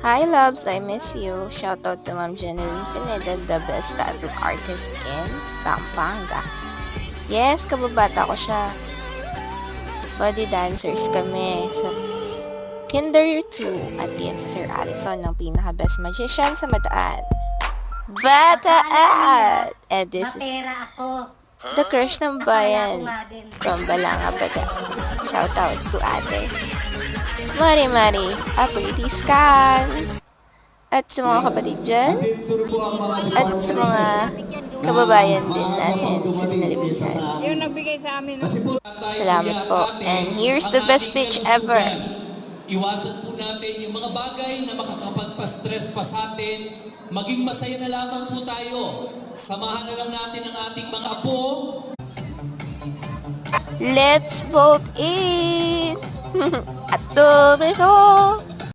Hi loves, I miss you. Shoutout to Ma'am Jeneline Fineda, the best tattoo artist in Pampanga. Yes, kababata ko siya. Body dancers kami sa Kinder 2 at yan si Sir Allison, ang pinaka-best magician sa Mataan. Bataan! And this is the crush ng bayan from Balanga, Bataan. Shoutout to ate. Mari, a pretty scan. At sa mga kapatid dyan, at sa mga kababayan din natin sa Nalabihan. Yung nagbigay sa amin. Salamat po. And here's the best speech ever. Iwasan po natin yung mga bagay na makakapagpa-stress pa sa atin. Maging masaya na lamang po tayo. Samahan na lang natin ang ating mga apo. Let's vote in! At tumiro!